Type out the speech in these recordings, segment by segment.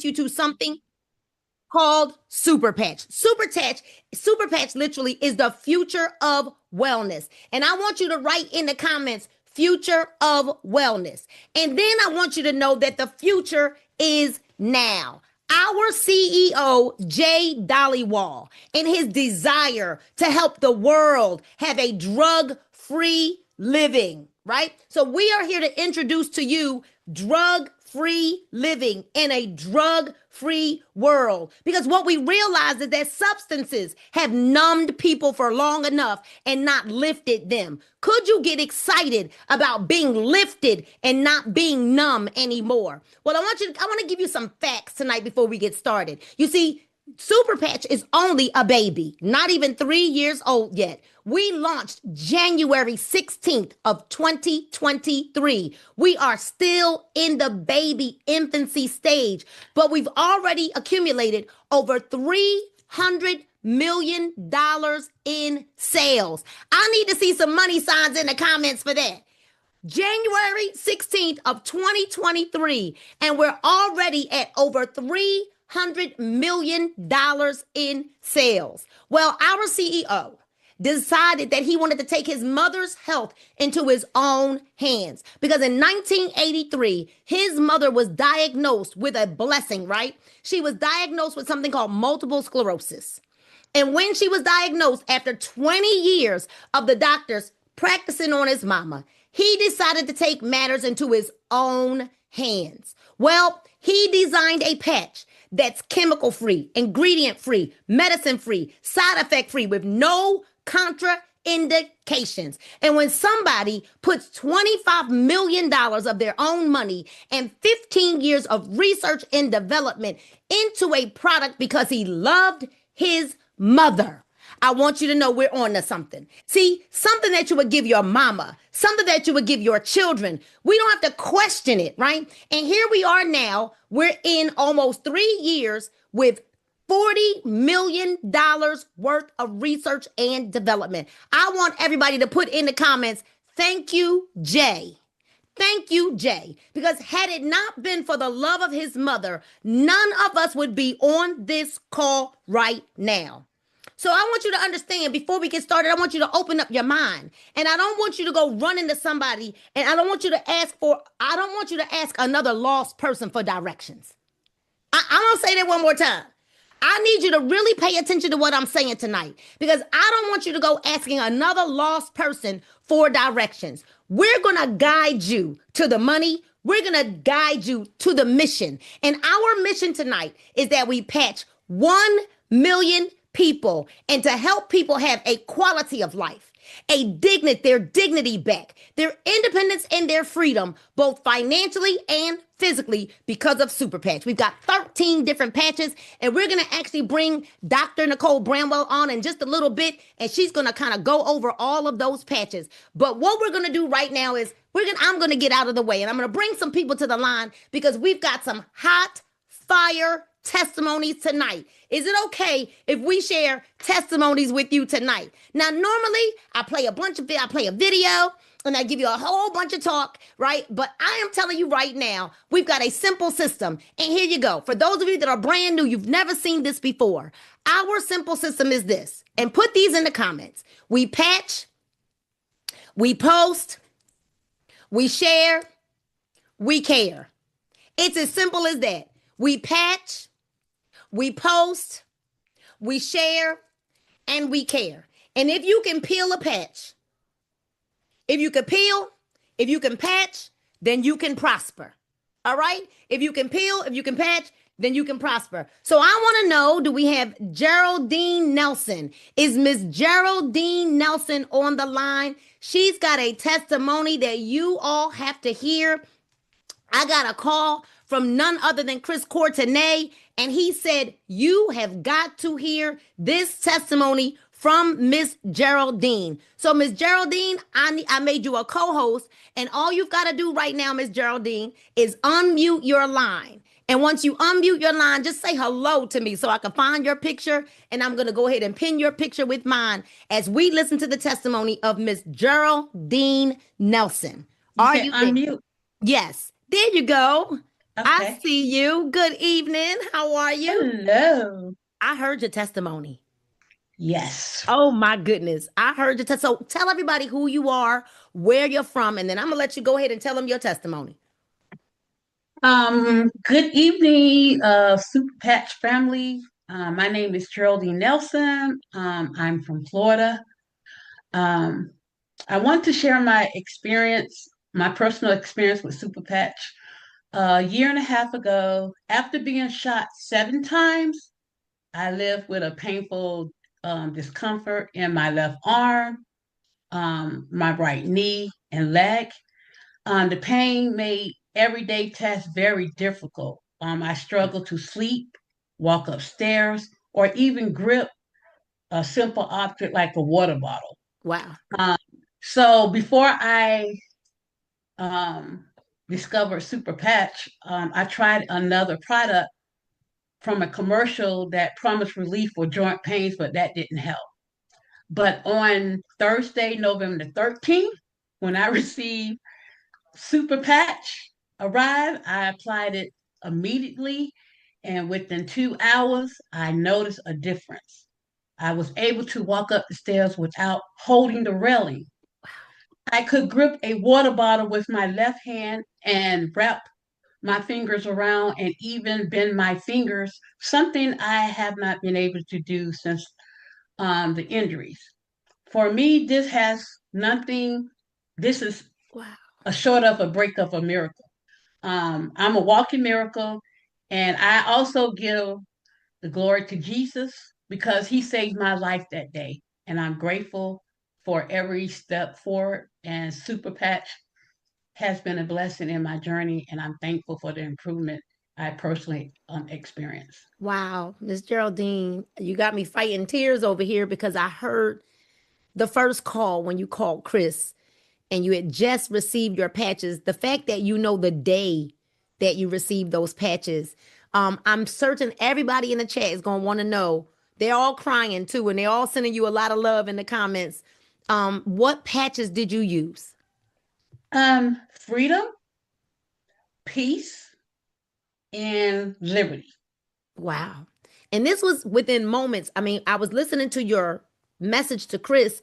you to something called Superpatch. Superpatch literally is the future of wellness. And I want you to write in the comments, future of wellness. And then I want you to know that the future is now. Our CEO, Jay Dollywall, and his desire to help the world have a drug-free living, right? So we are here to introduce to you drug-free living in a drug-free world. Because what we realize is that substances have numbed people for long enough and not lifted them. Could you get excited about being lifted and not being numb anymore? Well, I want to give you some facts tonight before we get started. You see, Superpatch is only a baby, not even 3 years old yet. We launched January 16th of 2023. We are still in the baby infancy stage, but we've already accumulated over $300 million in sales. I need to see some money signs in the comments for that. January 16th of 2023, and we're already at over $300 million in sales. Well, our CEO decided that he wanted to take his mother's health into his own hands because in 1983, his mother was diagnosed with a blessing, right? She was diagnosed with something called multiple sclerosis. And when she was diagnosed, after 20 years of the doctors practicing on his mama, he decided to take matters into his own hands. Well, he designed a patch that's chemical free, ingredient free, medicine free, side effect free, with no contraindications. And when somebody puts $25 million of their own money and 15 years of research and development into a product because he loved his mother, I want you to know we're on to something. See, something that you would give your mama, something that you would give your children. We don't have to question it, right? And here we are now. We're in almost 3 years with $40 million worth of research and development. I want everybody to put in the comments, thank you, Jay. Thank you, Jay. Because had it not been for the love of his mother, none of us would be on this call right now. So I want you to understand, before we get started, I want you to open up your mind. And I don't want you to go run into somebody, and I don't want you to ask another lost person for directions. I'm going to say that one more time. I need you to really pay attention to what I'm saying tonight, because I don't want you to go asking another lost person for directions. We're going to guide you to the money. We're going to guide you to the mission. And our mission tonight is that we patch 1 million people and to help people have a quality of life, their dignity back, their independence and their freedom, both financially and physically, because of Superpatch. We've got 13 different patches, and we're going to actually bring Dr. Nicole Bramwell on in just a little bit, and she's going to kind of go over all of those patches. But what we're going to do right now is I'm going to get out of the way, and I'm going to bring some people to the line because we've got some hot fire testimonies tonight. Is it okay if we share testimonies with you tonight? Now, normally I play a video and I give you a whole bunch of talk, right? But I am telling you right now, we've got a simple system. And here you go. For those of you that are brand new, you've never seen this before. Our simple system is this, and put these in the comments. We patch, we post, we share, we care. It's as simple as that. We patch, we post, we share, and we care. And if you can peel a patch, if you can patch, then you can prosper. All right? If you can peel, if you can patch, then you can prosper. So I want to know, do we have Geraldine Nelson? Is Miss Geraldine Nelson on the line? She's got a testimony that you all have to hear. I got a call from none other than Chris Courtenay, and he said, you have got to hear this testimony from Miss Geraldine. So Miss Geraldine, I made you a co-host, and all you've got to do right now, Miss Geraldine, is unmute your line. And once you unmute your line, just say hello to me so I can find your picture, and I'm going to go ahead and pin your picture with mine as we listen to the testimony of Miss Geraldine Nelson. Are you unmute? Yes. There you go. I Okay. see you. Good evening. How are you? Hello. I heard your testimony. Yes. Oh my goodness. I heard your So tell everybody who you are, where you're from, and then I'm gonna let you go ahead and tell them your testimony. Good evening, Superpatch family. My name is Geraldine Nelson. I'm from Florida. Um, I want to share my experience, my personal experience with Superpatch. A year and a half ago, after being shot 7 times, I lived with a painful discomfort in my left arm, my right knee, and leg. The pain made everyday tasks very difficult. I struggled to sleep, walk upstairs, or even grip a simple object like a water bottle. Wow. Um, so before I um, discovered Super Patch, I tried another product from a commercial that promised relief for joint pains, but that didn't help. But on Thursday, November the 13th, when I received Super Patch arrived. I applied it immediately, and within 2 hours, I noticed a difference. I was able to walk up the stairs without holding the railing. I could grip a water bottle with my left hand and wrap my fingers around and even bend my fingers, something I have not been able to do since the injuries. For me, this is Wow. a short of a break of a miracle. I'm a walking miracle, and I also give the glory to Jesus because he saved my life that day. And I'm grateful for every step forward. And Super Patch has been a blessing in my journey, and I'm thankful for the improvement I personally experienced. Wow. Miss Geraldine, you got me fighting tears over here because I heard the first call when you called Chris and you had just received your patches. The fact that you know the day that you received those patches, I'm certain everybody in the chat is gonna want to know. They're all crying too, and they're all sending you a lot of love in the comments. What patches did you use? Freedom, peace, and liberty. Wow. And this was within moments. I mean, I was listening to your message to Chris,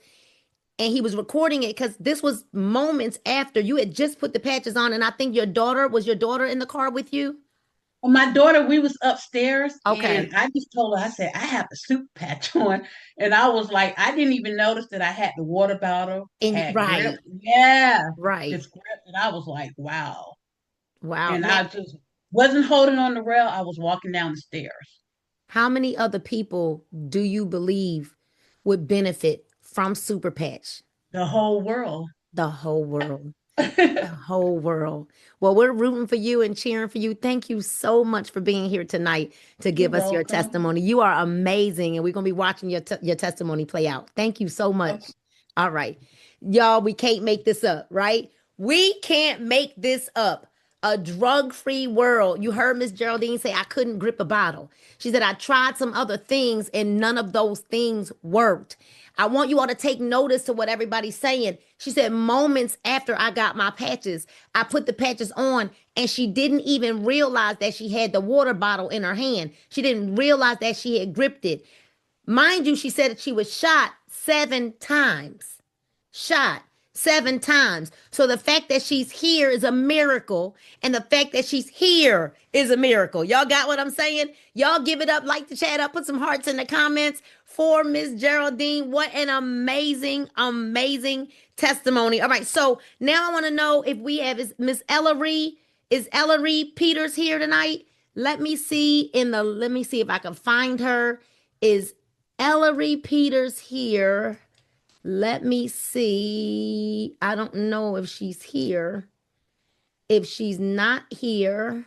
and he was recording it because this was moments after you had just put the patches on. And I think your daughter in the car with you? Well, my daughter, we was upstairs, Okay. and I just told her, I said, I have the Super Patch on. And I was like, I didn't even notice that I had the water bottle, And had grip. right, Yeah, right. it's grip. And I was like, wow. Wow. And Now, I just wasn't holding on the rail. I was walking down the stairs. how many other people do you believe would benefit from Super Patch? The whole world. The whole world. The You're whole world. Well, we're rooting for you and cheering for you. Thank you so much for being here tonight to give us your welcome. testimony. You are amazing, and we're going to be watching your testimony play out. Thank you so much. All right. Y'all, we can't make this up, right? We can't make this up. A drug-free world. You heard Miss Geraldine say I couldn't grip a bottle. She said I tried some other things and none of those things worked. I want you all to take notice to what everybody's saying. She said moments after I got my patches, I put the patches on and she didn't even realize that she had the water bottle in her hand. She didn't realize that she had gripped it. Mind you, she said that she was shot 7 times. Shot 7 times. So the fact that she's here is a miracle. And the fact that she's here is a miracle. Y'all got what I'm saying? Y'all give it up, like the chat up, put some hearts in the comments for Miss Geraldine. What an amazing, amazing testimony. All right. So now I want to know if we have is Miss Ellery. Is Ellery Peters here tonight? Let me see if I can find her. Is Ellery Peters here? Let me see. I don't know if she's here. If she's not here,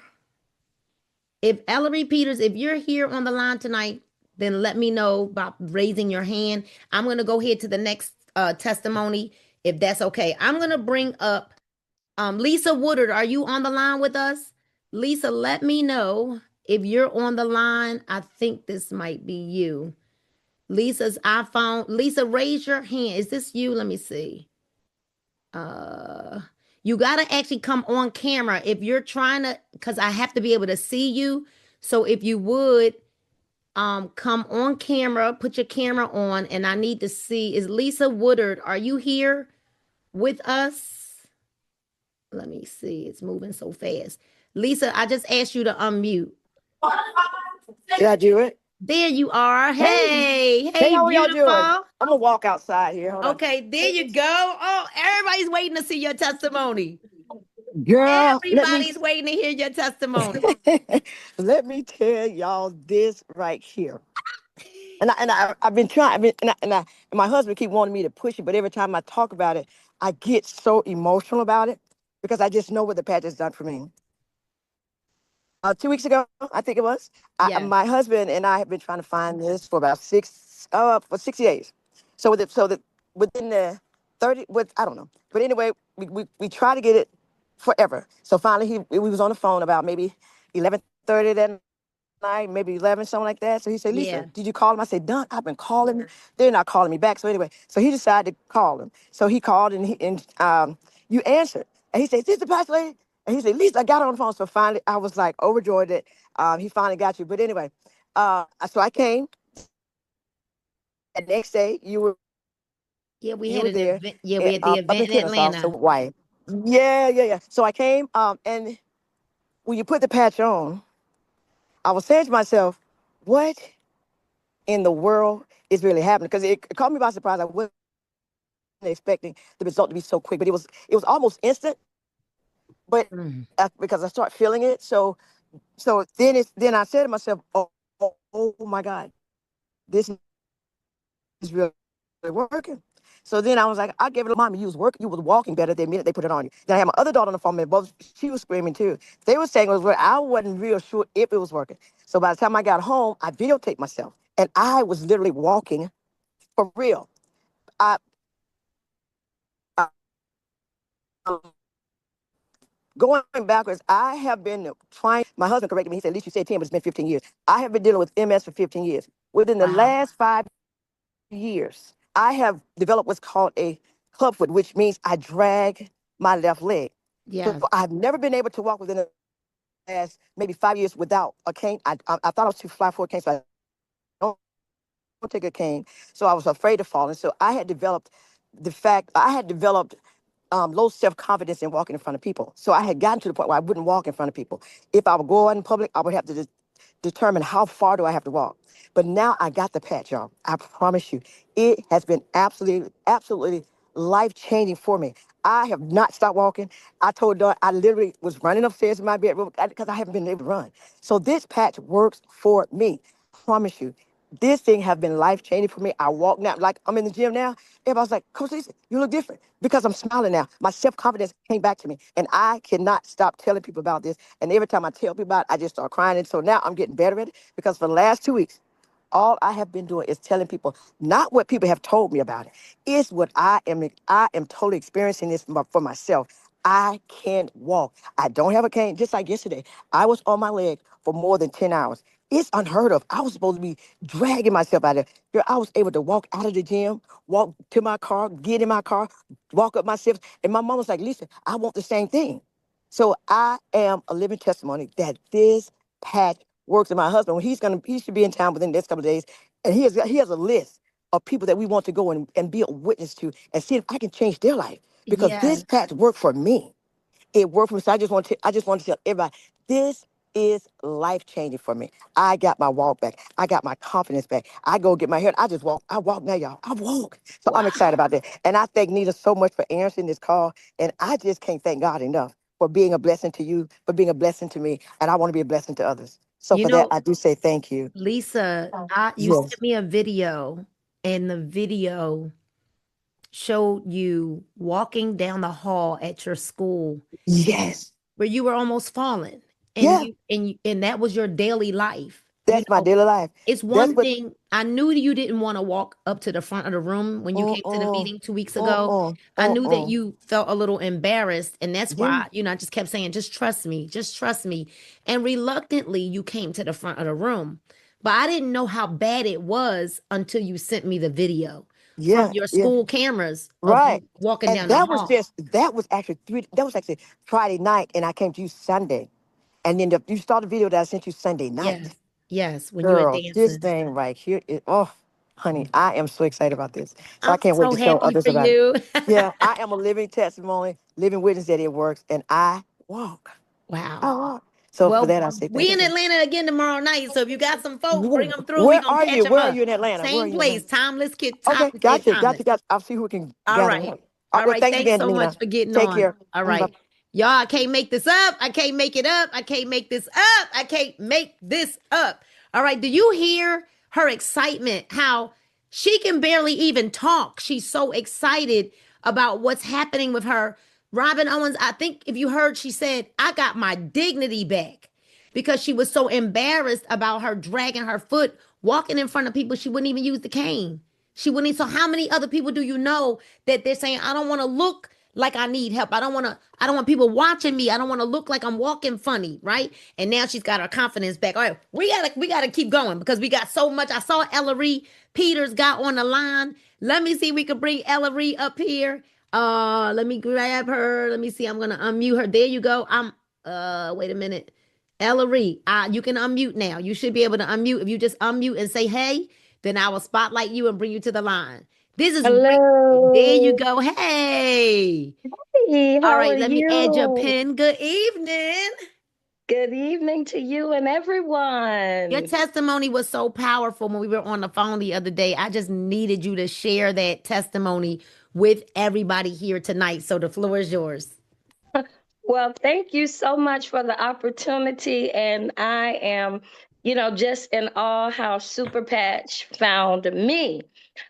if Ellery Peters, if you're here on the line tonight, then let me know about raising your hand. I'm going to go ahead to the next testimony, if that's okay. I'm going to bring up Lisa Woodard. Are you on the line with us? Lisa, let me know if you're on the line. I think this might be you. Lisa's iPhone. Lisa, raise your hand. Is this you? Let me see. Uh, You got to actually come on camera if you're trying to, because I have to be able to see you. So if you would come on camera, put your camera on, and I need to see, is Lisa Woodard, are you here with us? Let me see. It's moving so fast. Lisa, I just asked you to unmute. Did I do it? There you are. Hey, Hey, hey, hey, how are y'all doing? beautiful. I'm gonna walk outside here. Hold on. Okay, there you go. Oh, everybody's waiting to see your testimony. Girl, Everybody's waiting to hear your testimony. let me tell y'all this right here. I've been trying. And my husband keep wanting me to push it, but every time I talk about it, I get so emotional about it because I just know what the patch has done for me. 2 weeks ago, I think it was. Yes. My husband and I have been trying to find this for about for 60 days. So within the 30, with I don't know, but anyway, we try to get it forever. So finally, we was on the phone about maybe 11:30 that night, maybe 11, something like that. So he said, Lisa, Yeah. did you call him? I said, Don, I've been calling them. They're not calling me back. So anyway, so he decided to call him. So he called and you answered. And he said, is this the pastor lady? And he said, Lisa, I got her on the phone. So finally, I was like overjoyed that he finally got you. But anyway, so I came. And next day, Yeah, we you had were an there event. Yeah, we had the up in event in Kennesaw. So Atlanta. why? Yeah. So I came and when you put the patch on, I was saying to myself, what in the world is really happening? Because it caught me by surprise. I wasn't expecting the result to be so quick, but it was almost instant. But Mm. because I start feeling it, so then I said to myself, oh my God, this is really working. So then I was like, I gave it a mommy. You was walking better the minute they put it on you. Then I had my other daughter on the phone, and both she was screaming too. They were saying it was working. I wasn't real sure if it was working. So by the time I got home, I videotaped myself, and I was literally walking for real. I, I Going backwards, I have been trying. My husband corrected me. He said, at least you said 10, but it's been 15 years. I have been dealing with MS for 15 years. Within the Wow. last 5 years, I have developed what's called a clubfoot, which means I drag my left leg. So Yes. I've never been able to walk within the last maybe 5 years without a cane. I thought I was too fly for a cane, so I don't take a cane. So I was afraid of falling. So I had developed low self-confidence in walking in front of people. So I had gotten to the point where I wouldn't walk in front of people. If I would go out in public, I would have to determine how far do I have to walk. But now I got the patch, y'all. I promise you, it has been absolutely life-changing for me. I have not stopped walking. I told Dawn I literally was running upstairs in my bedroom because I haven't been able to run. So this patch works for me. Promise you. This thing have been life changing for me. I walk now, like I'm in the gym now. Everybody's like, Coach Lisa, you look different because I'm smiling now. My self confidence came back to me, and I cannot stop telling people about this. And every time I tell people about it, I just start crying. And so now I'm getting better at it because for the last 2 weeks, all I have been doing is telling people not what people have told me about it. It's what I am. I am totally experiencing this for myself. I can't walk. I don't have a cane. Just like yesterday, I was on my leg for more than 10 hours. It's unheard of. I was supposed to be dragging myself out of there. Girl, I was able to walk out of the gym, walk to my car, get in my car, walk up my steps. And my mom was like, Lisa, I want the same thing. So I am a living testimony that this patch works. And my husband, when he should be in town within the next couple of days, and he has a list of people that we want to go and be a witness to and see if I can change their life because this Yes. patch worked for me. It worked for me. So I just want to tell everybody, this is life changing for me. I got my walk back. I got my confidence back. I go get my hair. I just walk. I walk now, y'all. I walk. So I'm Wow. excited about that. And I thank Nita so much for answering this call. And I just can't thank God enough for being a blessing to you, for being a blessing to me. And I want to be a blessing to others. So You for that, know, I do say thank you. Lisa, you Yes. sent me a video, and the video showed you walking down the hall at your school Yes. where you were almost falling, and Yeah. and that was your daily life. You That's my know, daily life. it's That's one what. thing. I knew you didn't want to walk up to the front of the room when you came to the Uh-uh. meeting 2 weeks ago. Uh-uh. I knew that Uh-uh. you felt a little embarrassed, and that's Yeah. why, I just kept saying, just trust me, just trust me. And reluctantly, you came to the front of the room. But I didn't know how bad it was until you sent me the video. from Yeah, your yeah, school cameras of right. you walking And down the hall. that was actually that was actually Friday night, and I came to you Sunday, and then you saw the video that I sent you Sunday night. Yes, yes, when you were Girl, this dancing. thing right here is, oh, honey, I am so excited about this. So I I'm can't wait so to show happy others for about it. you. Yeah, I am a living testimony, living witness that it works, and I walk. I Wow. walk. So for Well, that, I say thank we in you. Atlanta again tomorrow night. So if you got some folks, bring them through. We Where gonna are catch you? them Where are up. you in Atlanta? Where are Same you in Atlanta? place. Timeless kid. Okay, Said gotcha, timeless. gotcha, gotcha. I'll see who we can All gather. right. All right, All well, right. thanks Thanks again, so much Nina. for getting Take on. care. All Bye. right. Y'all, I can't make this up. I can't make it up. I can't make this up. I can't make this up. All right. Do you hear her excitement? How she can barely even talk. She's so excited about what's happening with her. Robin Owens, I think if you heard, she said, I got my dignity back because she was so embarrassed about her dragging her foot, walking in front of people. She wouldn't even use the cane. She wouldn't. So how many other people do you know that they're saying, I don't want to look like I need help. I don't want people watching me. I don't want to look like I'm walking funny, right? And now she's got her confidence back. All right, we gotta keep going because we got so much. I saw Ellery Peters got on the line. Let me see if we can bring Ellery up here. Let me grab her. Let me see. I'm gonna unmute her. There you go. Wait a minute. Ellery, you can unmute now. You should be able to unmute. If you just unmute and say hey, then I will spotlight you and bring you to the line. This is great. There you Hello. go. Hey. Hey, All how are right, let me add your you? pin. Good evening. Good evening to you and Your everyone. testimony was so powerful when we were on the phone the other day. I just needed you to share that testimony with everybody here tonight. So the floor is yours. Well, thank you so much for the opportunity. And I am, just in awe how Superpatch found me.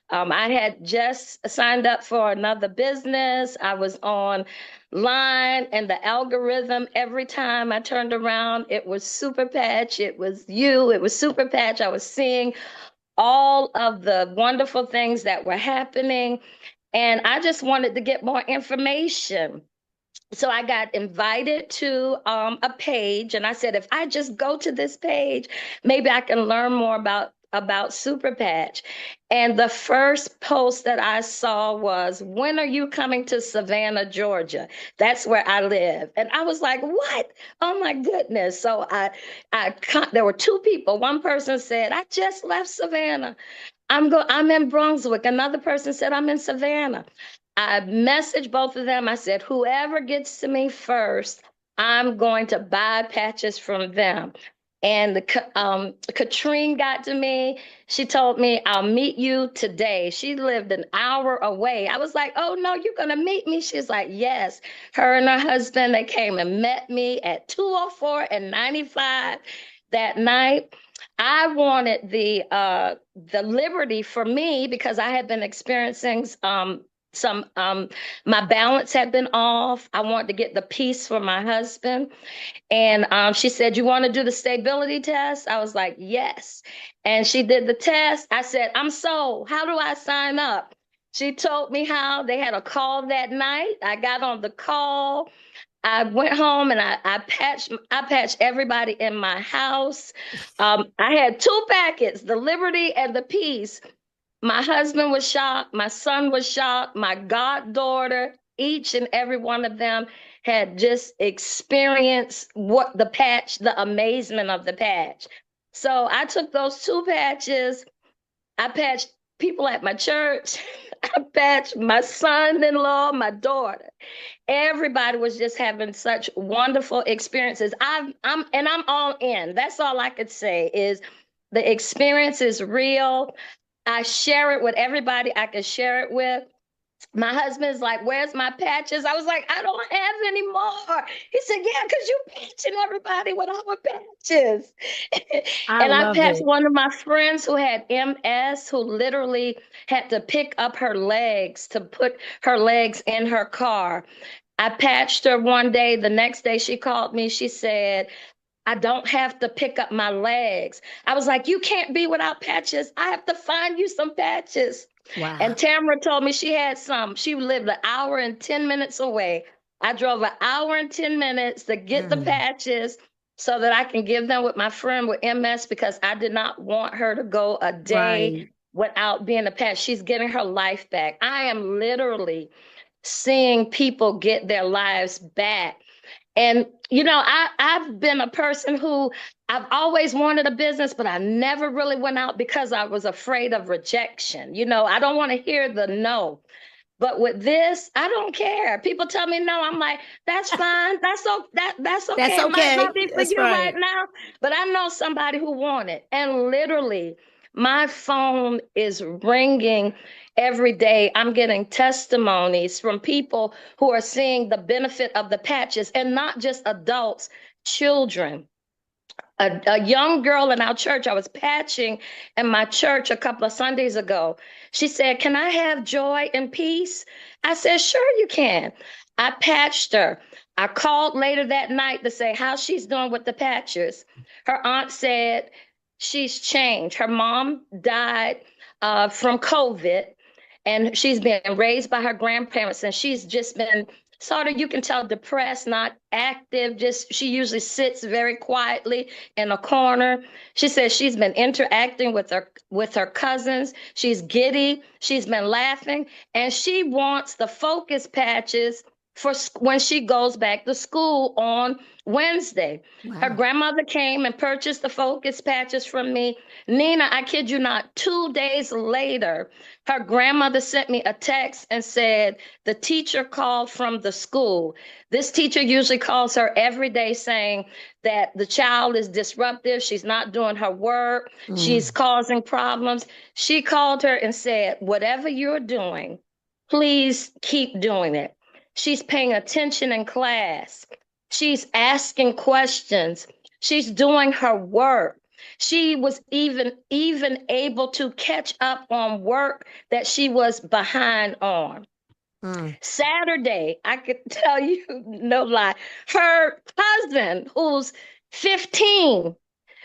I had just signed up for another business. I was on line and the algorithm, every time I turned around, it was Superpatch. It was you. It was Superpatch. I was seeing all of the wonderful things that were happening. And I just wanted to get more information. So I got invited to a page, and I said, if I just go to this page, maybe I can learn more about Super Patch. And the first post that I saw was, when are you coming to Savannah, Georgia? That's where I live. And I was like, what? Oh my goodness. So there were two people. One person said, I just left Savannah. I'm in Brunswick. Another person said, I'm in Savannah. I messaged both of them. I said, whoever gets to me first, I'm going to buy patches from them. And Katrine got to me. She told me, I'll meet you today. She lived an hour away. I was like, oh no, you're going to meet me. She's like, yes. Her and her husband, they came and met me at 204 and 95 that night. I wanted the liberty for me because I had been experiencing some my balance had been off. I wanted to get the peace for my husband. And she said, you want to do the stability test? I was like, yes. And she did the test. I said, I'm sold. How do I sign up? She told me how. They had a call that night. I got on the call. I went home and I patched everybody in my house. I had two packets, the Liberty and the Peace. My husband was shocked. My son was shocked. My goddaughter, each and every one of them had just experienced what the patch, the amazement of the patch. So I took those two patches. I patched people at my church. I patched my son-in-law, my daughter. Everybody was just having such wonderful experiences. I'm all in. That's all I could say is the experience is real. I share it with everybody I can share it with. My husband's like, where's my patches? I was like, I don't have any more. He said, yeah, because you patching everybody with our patches. I And I love patched it. one of my friends who had MS, who literally had to pick up her legs to put her legs in her car. I patched her one day. The next day she called me. She said, I don't have to pick up my legs. I was like, you can't be without patches. I have to find you some patches. Wow. And Tamara told me she had some. She lived an hour and 10 minutes away. I drove an hour and 10 minutes to get the Mm, patches so that I can give them with my friend with MS because I did not want her to go a day right. without being a patch. She's getting her life back. I am literally seeing people get their lives back. And, I've been a person who I've always wanted a business, but I never really went out because I was afraid of rejection. I don't want to hear the no. But with this, I don't care. People tell me no. I'm like, that's fine. That's okay. That's It might okay. not be for That's you right right. now, but I know somebody who want it. And literally, my phone is ringing every day. I'm getting testimonies from people who are seeing the benefit of the patches, and not just adults, children. A young girl in our church, I was patching in my church a couple of Sundays ago. She said, "Can I have joy and peace?" I said, "Sure, you can." I patched her. I called later that night to say how she's doing with the patches. Her aunt said she's changed. Her mom died from COVID, and she's been raised by her grandparents, and she's just been sort of, you can tell, depressed, not active. Just, she usually sits very quietly in a corner. She says she's been interacting with her cousins. She's giddy. She's been laughing, and she wants the focus patches for when she goes back to school on Wednesday. Her Wow. grandmother came and purchased the focus patches from me. Nina, I kid you not, 2 days later, her grandmother sent me a text and said the teacher called from the school. This teacher usually calls her every day saying that the child is disruptive. She's not doing her work. She's causing problems. She called her and said, whatever you're doing, please keep doing it. She's paying attention in class. She's asking questions. She's doing her work. She was even able to catch up on work that she was behind on. Saturday, I could tell you, no lie, her cousin, who's 15,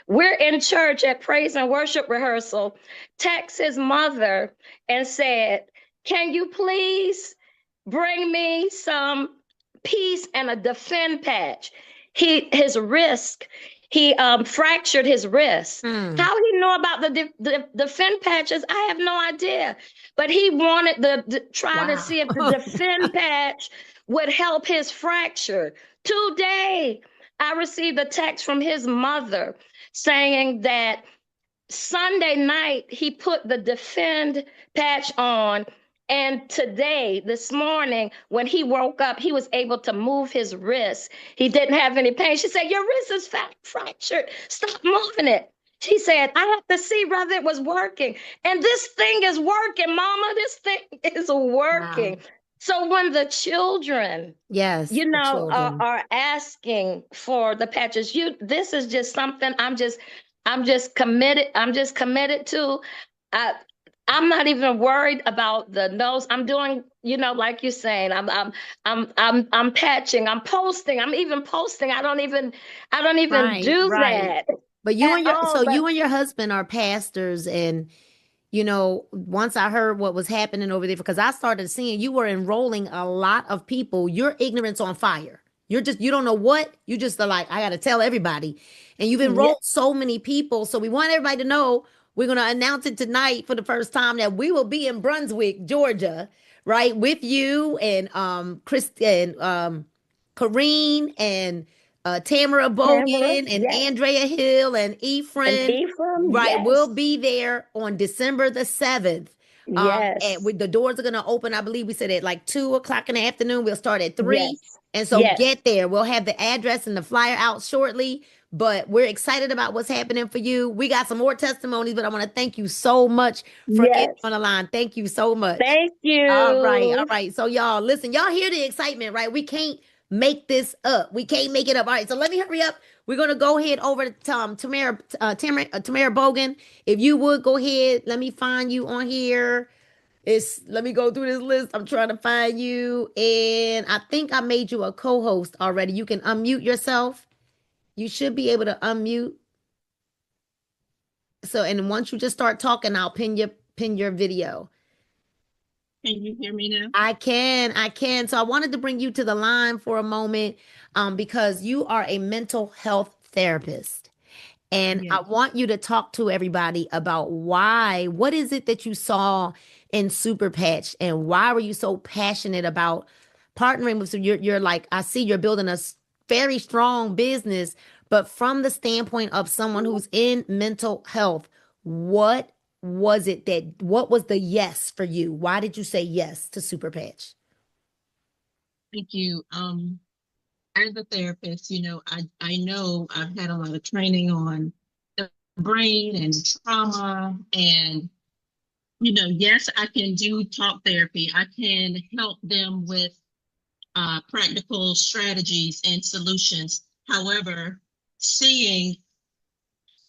we're in church at praise and worship rehearsal, texts his mother and said, "Can you please bring me some peace and a defend patch?" His wrist, he fractured his wrist. How he know about the defend patches, I have no idea. But he wanted to try to see if the defend patch would help his fracture. Today, I received a text from his mother saying that Sunday night he put the defend patch on, and today, this morning, when he woke up, he was able to move his wrist. He didn't have any pain. She said, "Your wrist is fractured. Stop moving it." She said, "I have to see whether it was working." And this thing is working, Mama. This thing is working. Wow. So when the children, Yes, the children. are asking for the patches, this is just something I'm just committed. I'm just committed to. I, I'm not even worried about the nose. I'm doing, like you're saying, I'm patching, I'm posting, I'm even posting. I don't even Right, do right. that But at all. But you and your husband are pastors, and once I heard what was happening over there, because I started seeing you were enrolling a lot of people. Your ignorance on fire. You don't know what, you just are like, I got to tell everybody. And you've yeah, enrolled so many people. So we want everybody to know we're going to announce it tonight for the first time that we will be in Brunswick, Georgia, right? With you and Chris and Kareen and Tamara Tamara, Bogan and yes, Andrea Hill and and Ephraim. Ephraim, Right, we'll yes, be there on December the 7th. And yes, with the doors are gonna open, I believe we said at like 2 o'clock in the afternoon. We'll start at 3. yes, And so yes, get there. We'll have the address and the flyer out shortly. But we're excited about what's happening for you. We got some more testimonies, but I want to thank you so much for getting yes. on the line. Thank you so much. Thank All right, all you. right. So y'all, listen, y'all hear the excitement, right? We can't make this up. We can't make it up. All right, so let me hurry up. We're gonna go ahead over to Tamara Bogan. If you would go ahead, let me find you on here. Let me go through this list. I'm trying to find you, and I think I made you a co-host already. You can unmute yourself. You should be able to unmute. So, and once you just start talking, I'll pin your video. Can you hear me now? I can, I can. So I wanted to bring you to the line for a moment, because you are a mental health therapist. And I Yes. want you to talk to everybody about what is it that you saw in Superpatch and why were you so passionate about partnering with, so you're like, I see you're building a very strong business, but from the standpoint of someone who's in mental health, what what was the yes for you? Why did you say yes to Superpatch? Thank you. As a therapist, I know I've had a lot of training on the brain and trauma and yes, I can do talk therapy. I can help them with practical strategies and solutions. However, seeing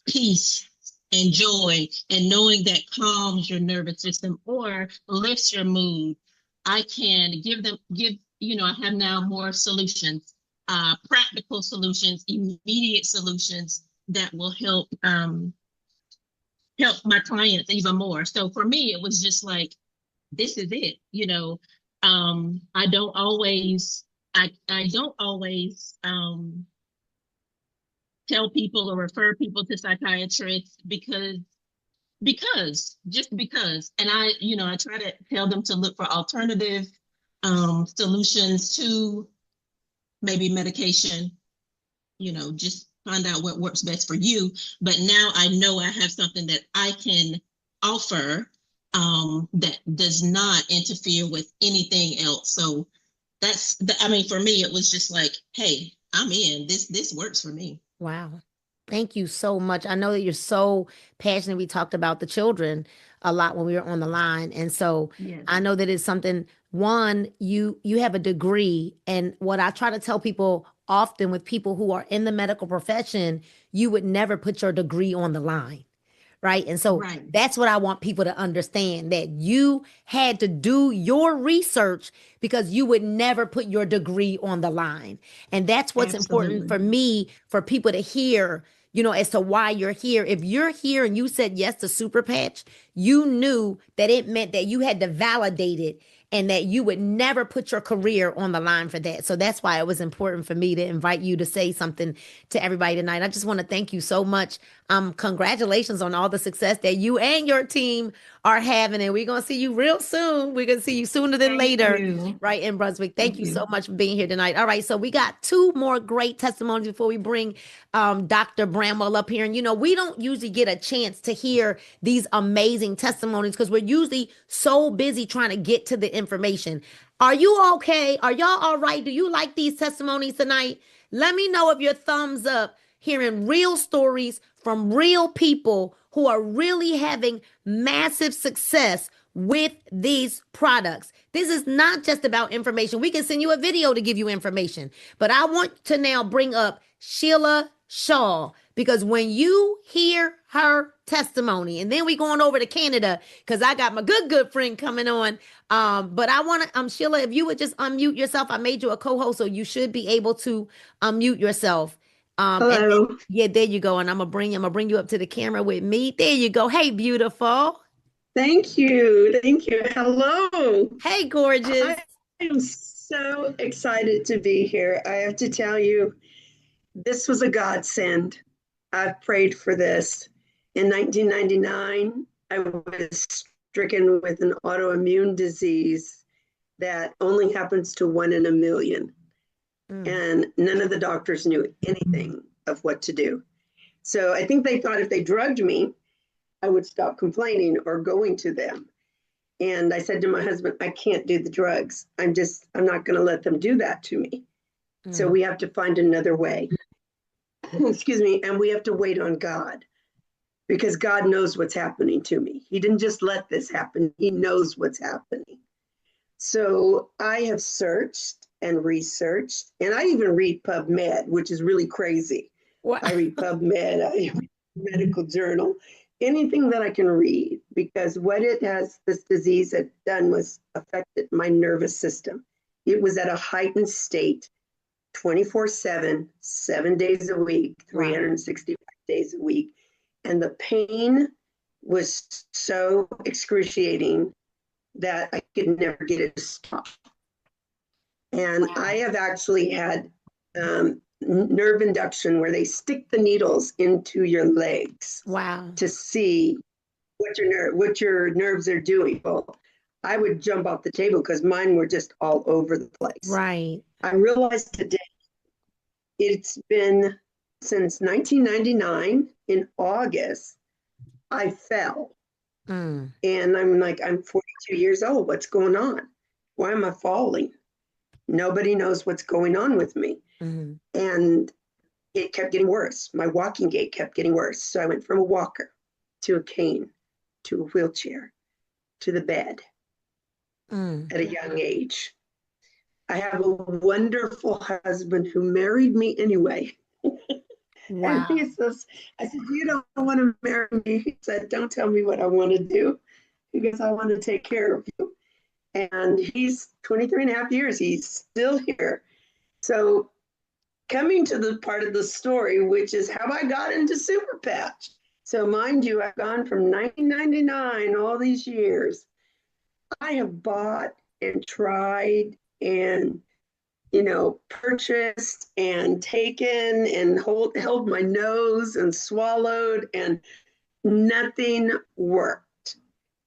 peace and joy and knowing that calms your nervous system or lifts your mood, I can I have now more solutions, practical solutions, immediate solutions that will help my clients even more. So for me, it was just like, this is it. I don't always, I don't always tell people or refer people to psychiatrists just because. And I try to tell them to look for alternative solutions to maybe medication, just find out what works best for you. But now I know I have something that I can offer that does not interfere with anything else. So I mean, for me, it was just like, hey, I'm in. This works for me. Wow. Thank you so much. I know that you're so passionate. We talked about the children a lot when we were on the line. And so Yes. I know that it's something, one, you have a degree. And what I try to tell people often with people who are in the medical profession, you would never put your degree on the line. Right. And so Right. that's what I want people to understand, that you had to do your research because you would never put your degree on the line. And that's what's important Absolutely. for me, for people to hear, as to why you're here. If you're here and you said yes to Superpatch, you knew that it meant that you had to validate it and that you would never put your career on the line for that. So that's why it was important for me to invite you to say something to everybody tonight. I just want to thank you so much. Congratulations on all the success that you and your team are having. And we're going to see you real soon. We're going to see you sooner than Thank later, you. right, in Brunswick. Thank Thank you so you. much for being here tonight. All right. So we got two more great testimonies before we bring Dr. Bramwell up here. And, we don't usually get a chance to hear these amazing testimonies because we're usually so busy trying to get to the information. Are you okay? Are y'all all right? Do you like these testimonies tonight? Let me know if your thumbs up, hearing real stories from real people who are really having massive success with these products. This is not just about information. We can send you a video to give you information, but I want to now bring up Sheila Shaw, because when you hear her testimony, and then we going over to Canada because I got my good friend coming on. But I want to, Sheila, if you would just unmute yourself. I made you a co-host, so you should be able to unmute yourself. Hello. Yeah, there you go. And I'm gonna bring you up to the camera with me. There you go. Hey, beautiful. Thank you. Thank you. Hello. Hey, gorgeous. I am so excited to be here. I have to tell you, this was a godsend. I've prayed for this. In 1999, I was stricken with an autoimmune disease that only happens to 1 in a million. And none of the doctors knew anything of what to do. So I think they thought if they drugged me, I would stop complaining or going to them. And I said to my husband, I can't do the drugs. I'm not going to let them do that to me. So we have to find another way. Excuse me. And we have to wait on God, because God knows what's happening to me. He didn't just let this happen. He knows what's happening. So I have searched and researched, and I even read PubMed, which is really crazy. What? I read PubMed, I read medical journal, anything that I can read, because this disease had done was affected my nervous system. It was at a heightened state, 24/7, 7 days a week, 365 days a week. And the pain was so excruciating that I could never get it to stop. And I have actually had nerve induction where they stick the needles into your legs Wow. to see what your nerves are doing. Well, I would jump off the table because mine were just all over the place. Right. I realized today it's been since 1999 in August, I fell. Mm. And I'm like, I'm 42 years old. What's going on? Why am I falling? Nobody knows what's going on with me. Mm-hmm. And it kept getting worse. My walking gait kept getting worse. So I went from a walker to a cane to a wheelchair to the bed at a young age. I have a wonderful husband who married me anyway. Wow. And he says, I said, you don't want to marry me. He said, don't tell me what I want to do. He goes, I want to take care of you. And he's 23 and a half years. He's still here. So coming to the part of the story, which is how I got into Superpatch. So mind you, I've gone from 1999, all these years. I have bought and tried and, purchased and taken and held my nose and swallowed, and nothing worked.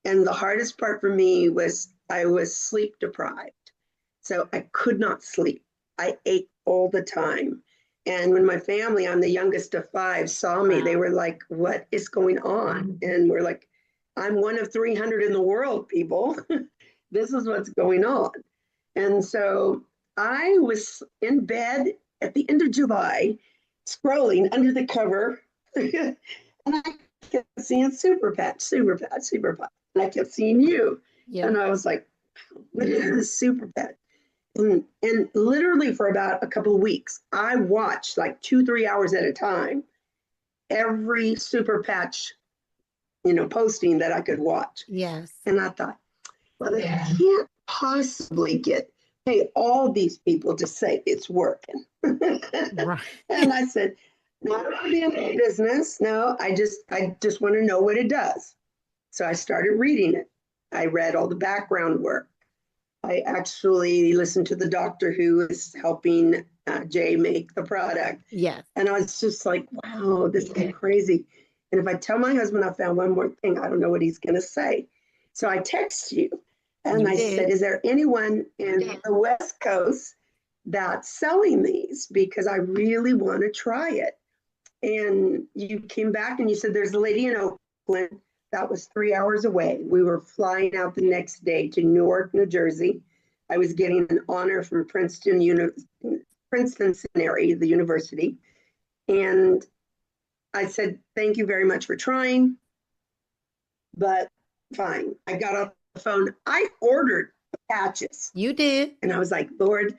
And the hardest part for me was I was sleep deprived. So I could not sleep. I ate all the time. And when my family, I'm the youngest of 5, saw me, they were like, what is going on? And we're like, I'm one of 300 in the world, people. This is what's going on. And so I was in bed at the end of July, scrolling under the cover, and I kept seeing Superpatch. And I kept seeing you. Yeah. And I was like, what is this Superpatch? And literally for about a couple of weeks, I watched like 2-3 hours at a time, every Superpatch, posting that I could watch. Yes. And I thought, well, they can't possibly pay all these people to say it's working. Right. And I said, not to be in business. No, I just want to know what it does. So I started reading it. I read all the background work. I actually listened to the doctor who is helping Jay make the product. Yes. And I was just like, wow, this is crazy. And if I tell my husband I found one more thing, I don't know what he's going to say. So I text you and I said, is there anyone in the West Coast that's selling these? Because I really want to try it. And you came back and you said, there's a lady in Oakland. That was 3 hours away. We were flying out the next day to Newark, New Jersey. I was getting an honor from Princeton Seminary, the university. And I said, thank you very much for trying, but fine. I got off the phone. I ordered patches. You did. And I was like, Lord,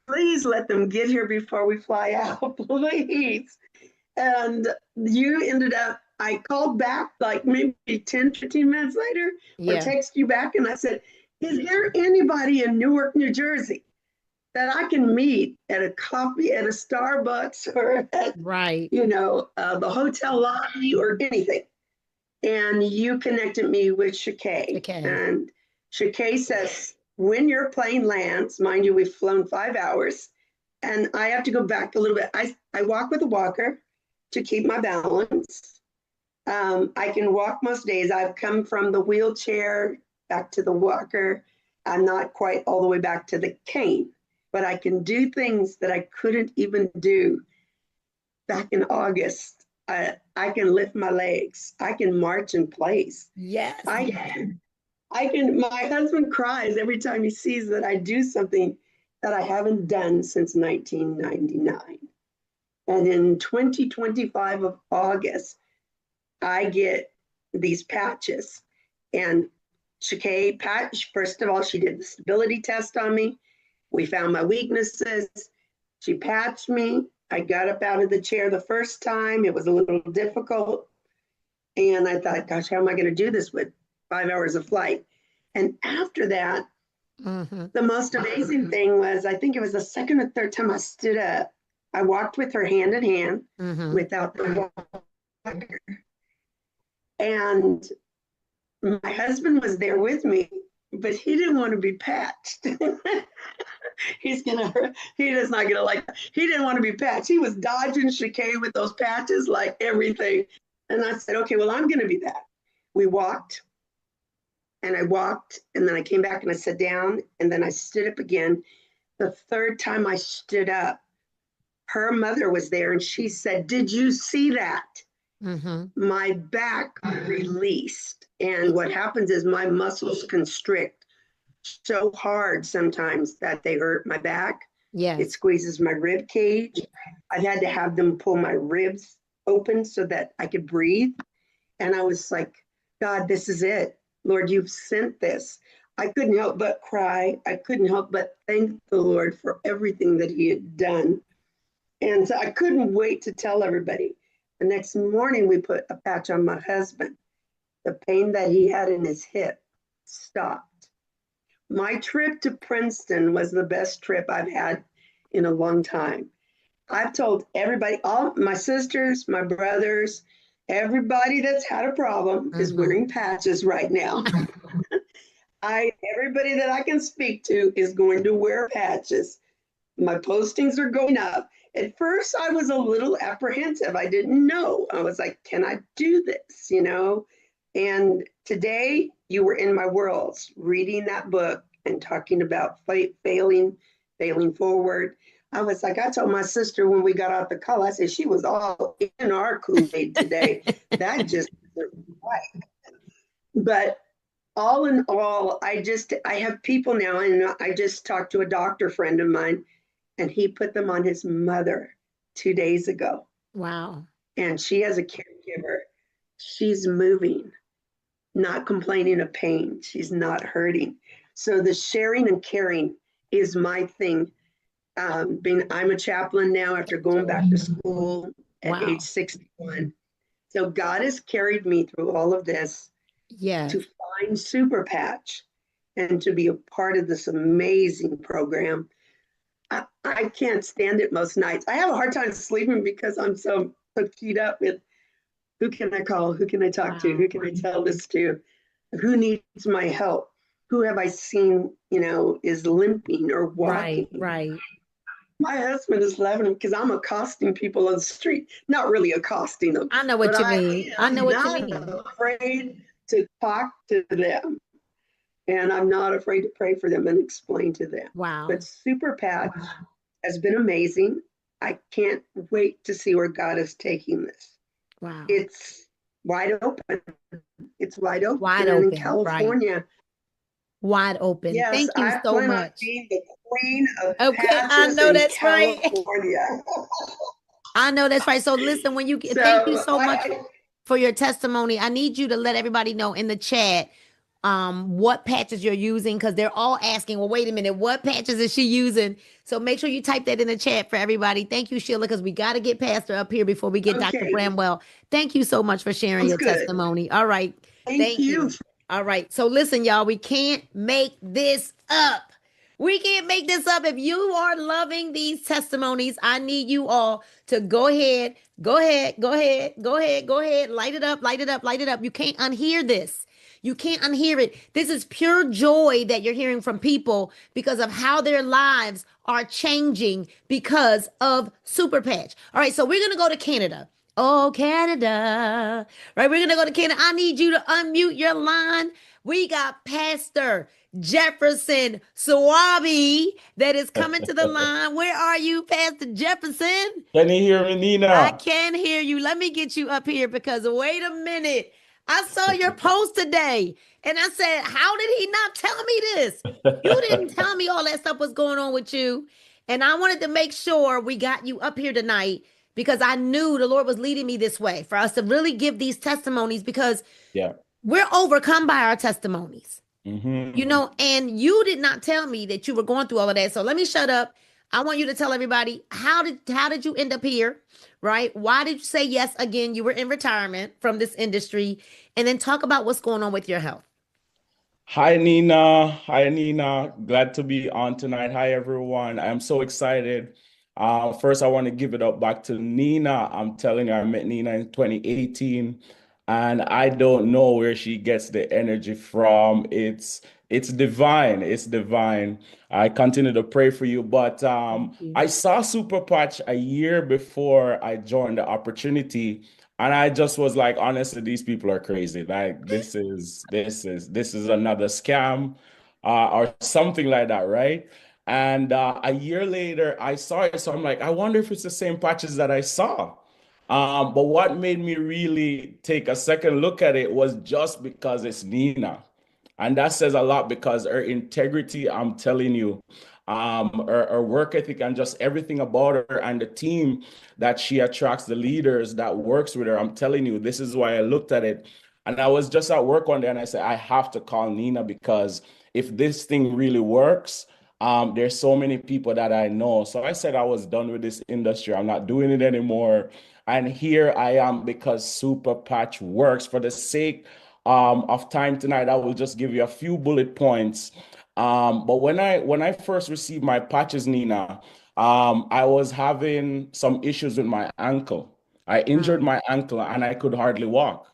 please let them get here before we fly out, please. And you ended up, I called back like maybe 10, 15 minutes later, or text you back. And I said, is there anybody in Newark, New Jersey that I can meet at a coffee at a Starbucks or at, the hotel lobby or anything? And you connected me with Shakay. And Shakay says, when your plane lands, mind you, we've flown 5 hours, and I have to go back a little bit. I walk with a walker to keep my balance. I can walk most days. I've come from the wheelchair back to the walker. I'm not quite all the way back to the cane, but I can do things that I couldn't even do back in August. I can lift my legs. I can march in place. Yes. I can, my husband cries every time he sees that I do something that I haven't done since 1999. And in 2025 of August, I get these patches. And Shakay patch, first of all, she did the stability test on me. We found my weaknesses. She patched me. I got up out of the chair the first time. It was a little difficult. And I thought, gosh, how am I going to do this with 5 hours of flight? And after that, the most amazing thing was, I think it was the second or third time I stood up. I walked with her hand in hand without the walker. And my husband was there with me, but he didn't want to be patched. He's gonna hurt. He is not gonna like. He didn't want to be patched. He was dodging chicane with those patches like everything. And I said, okay, well, I'm gonna be that. We walked, and I walked, and then I came back and I sat down, and then I stood up again. The third time I stood up, her mother was there, and she said, "Did you see that?" Mm-hmm. My back released, and what happens is my muscles constrict so hard sometimes that they hurt my back. Yes. It squeezes my rib cage. I've had to have them pull my ribs open so that I could breathe. And I was like, God, this is it. Lord, you've sent this. I couldn't help but cry. I couldn't help but thank the Lord for everything that he had done. And so I couldn't wait to tell everybody. The next morning, we put a patch on my husband. The pain that he had in his hip stopped. My trip to Princeton was the best trip I've had in a long time. I've told everybody, all my sisters, my brothers, everybody that's had a problem is wearing patches right now. Everybody that I can speak to is going to wear patches. My postings are going up. At first, I was a little apprehensive. I didn't know. I was like, can I do this? You know? And today, you were in my worlds, reading that book and talking about failing forward. I was like, I told my sister when we got out the call, I said, she was all in our Kool-Aid today. That just isn't right. But all in all, I have people now, and I just talked to a doctor friend of mine, and he put them on his mother 2 days ago. Wow. And she has a caregiver. She's moving, not complaining of pain. She's not hurting. So the sharing and caring is my thing. I'm a chaplain now after going back to school at age 61. So God has carried me through all of this to find Superpatch and to be a part of this amazing program. I can't stand it most nights. I have a hard time sleeping because I'm so keyed up with who can I call? Who can I talk to? Who can I tell this to? Who needs my help? Who have I seen, is limping or walking? Right. My husband is laughing because I'm accosting people on the street. Not really accosting them. I know what you mean. I know what you mean. I'm not afraid to talk to them. And I'm not afraid to pray for them and explain to them. Wow. But Superpatch has been amazing. I can't wait to see where God is taking this. Wow. It's wide open. It's wide open. Wide open. In California. Right. Wide open. Yes, Thank you I so plan much. on being the queen of I patches know in that's California. I know that's right. So listen, thank you so much for your testimony. I need you to let everybody know in the chat what patches you're using, because they're all asking, well, wait a minute, what patches is she using? So make sure you type that in the chat for everybody. Thank you, Sheila, because we got to get Pastor up here before we get Dr. Bramwell. Thank you so much for sharing your testimony. All right. Thank you. All right. So listen, y'all, we can't make this up. We can't make this up. If you are loving these testimonies, I need you all to go ahead. Light it up. You can't unhear this. You can't unhear it. This is pure joy that you're hearing from people because of how their lives are changing because of Superpatch. All right, so we're going to go to Canada. Oh, Canada. Right, we're going to go to Canada. I need you to unmute your line. We got Pastor Jefferson Swaby that is coming to the line. Where are you, Pastor Jefferson? Can you hear me, Nina? I can hear you. Let me get you up here because wait a minute. I saw your post today and I said, how did he not tell me this? You didn't tell me all that stuff was going on with you. And I wanted to make sure we got you up here tonight because I knew the Lord was leading me this way for us to really give these testimonies because we're overcome by our testimonies. And you did not tell me that you were going through all of that. So let me shut up. I want you to tell everybody, how did you end up here, right? Why did you say yes again? You were in retirement from this industry, and then talk about what's going on with your health. Hi, Nina. Glad to be on tonight. Hi, everyone. I'm so excited. First, I want to give it up back to Nina. I'm telling you, I met Nina in 2018, and I don't know where she gets the energy from. It's It's divine. It's divine. I continue to pray for you. But Thank you. I saw Superpatch a year before I joined the opportunity, and I just was like, honestly, these people are crazy. Like this is another scam, or something like that, right? And a year later, I saw it, so I'm like, I wonder if it's the same patches that I saw. But what made me really take a second look at it was just because it's Nina. And that says a lot because her integrity, I'm telling you, her work ethic and just everything about her and the team that she attracts, the leaders that works with her. I'm telling you, this is why I looked at it. And I was just at work one day and I said, I have to call Nina because if this thing really works, there's so many people that I know. So I said I was done with this industry. I'm not doing it anymore. And here I am because Super Patch works. For the sake of time tonight, I will just give you a few bullet points. But when I first received my patches, Nina, I was having some issues with my ankle. I injured Mm. my ankle and I could hardly walk.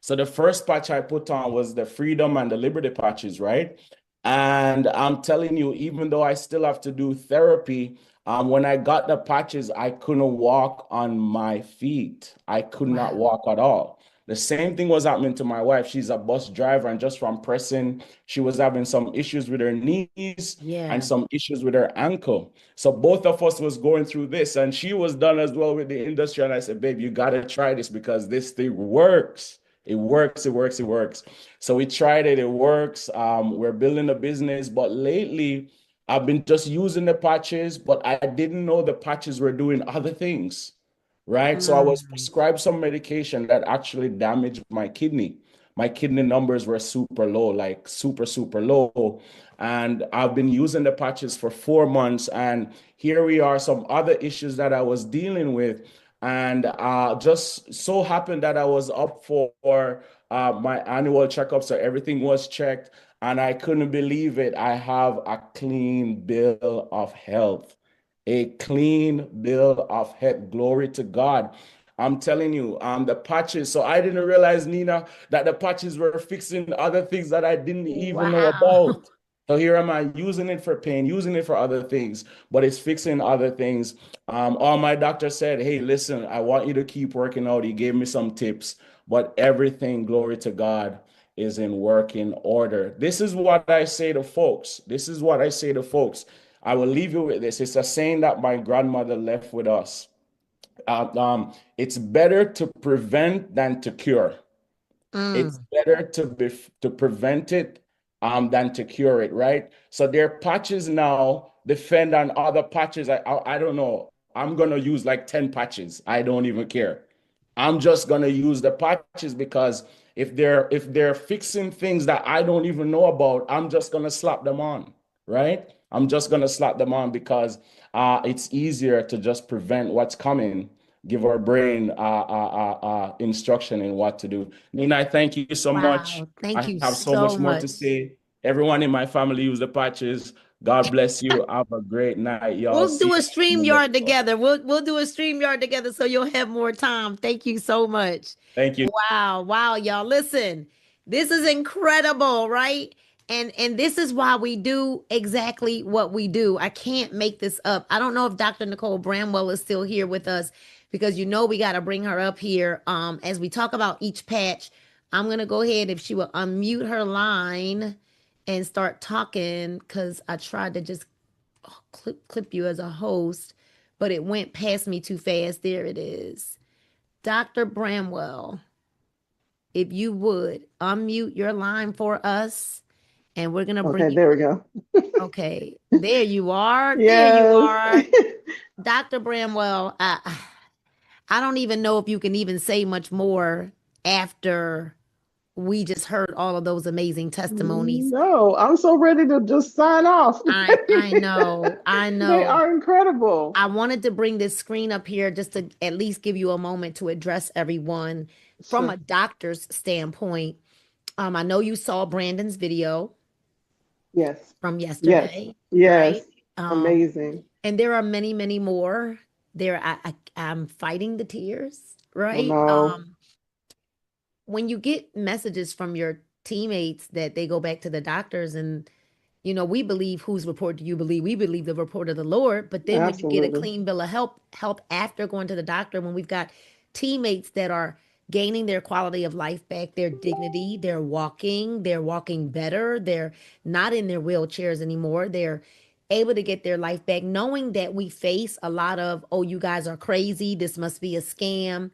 So the first patch I put on was the Freedom and the Liberty patches, right? And I'm telling you, even though I still have to do therapy, when I got the patches, I couldn't walk on my feet. I could not Wow. walk at all. The same thing was happening to my wife. She's a bus driver, and just from pressing, she was having some issues with her knees and Yeah. some issues with her ankle. So both of us was going through this, and she was done as well with the industry. And I said, babe, you got to try this because this thing works. It works, it works, it works. So we tried it, it works. We're building a business, but lately I've been just using the patches, but I didn't know the patches were doing other things, right? So I was Mm. prescribed some medication that actually damaged my kidney. My kidney numbers were super low, like super, super low. And I've been using the patches for 4 months. And here we are, some other issues that I was dealing with. And just so happened that I was up for my annual checkup. So everything was checked. And I couldn't believe it. I have a clean bill of health. A clean bill of health. Glory to God. I'm telling you, the patches. So I didn't realize, Nina, that the patches were fixing other things that I didn't even know Wow. about. So here am I using it for pain, using it for other things, but it's fixing other things. All my doctor said, hey, listen, I want you to keep working out. He gave me some tips, but everything, glory to God, is in working order. This is what I say to folks. This is what I say to folks. I will leave you with this. It's a saying that my grandmother left with us. It's better to prevent than to cure. It's Mm. better to prevent it than to cure it, right? So there are patches now, defend on other patches. I don't know. I'm gonna use like 10 patches. I don't even care. I'm just gonna use the patches because if they're fixing things that I don't even know about, I'm just gonna slap them on, right? I'm just gonna slap them on because it's easier to just prevent what's coming, give our brain instruction in what to do. Nina, I thank you so much. Wow. Thank I you have so so much more to much. say. Everyone in my family use the patches. God bless you. Have a great night, y'all. We'll See do a you on the next StreamYard one. together. We'll do a StreamYard together so you'll have more time. Thank you so much. Thank you. Wow, wow, y'all. Listen, this is incredible, right? And this is why we do exactly what we do. I can't make this up. I don't know if Dr. Nicole Bramwell is still here with us because we got to bring her up here as we talk about each patch. I'm gonna go ahead if she will unmute her line and start talking because I tried to just clip you as a host, but it went past me too fast. There it is. Dr. Bramwell, if you would unmute your line for us, and we're gonna bring Okay, you. there we go. Okay, there you are. There you Yes. are, Dr. Bramwell. I don't even know if you can even say much more after we just heard all of those amazing testimonies. No, I'm so ready to just sign off. I know, I They know. are incredible. I wanted to bring this screen up here just to at least give you a moment to address everyone from Sure. a doctor's standpoint. I know you saw Brandon's video Yes. from Yes. yesterday, right? Yes. Um, Amazing. and there are many, many more. I'm fighting the tears, Oh right? no. When you get messages from your teammates that they go back to the doctors and we believe whose report do you believe? We believe the report of the Lord. But then when you get a Absolutely. clean bill of help after going to the doctor, when we've got teammates that are gaining their quality of life back, their dignity, they're walking better, they're not in their wheelchairs anymore, they're able to get their life back, knowing that we face a lot of, oh, you guys are crazy, this must be a scam.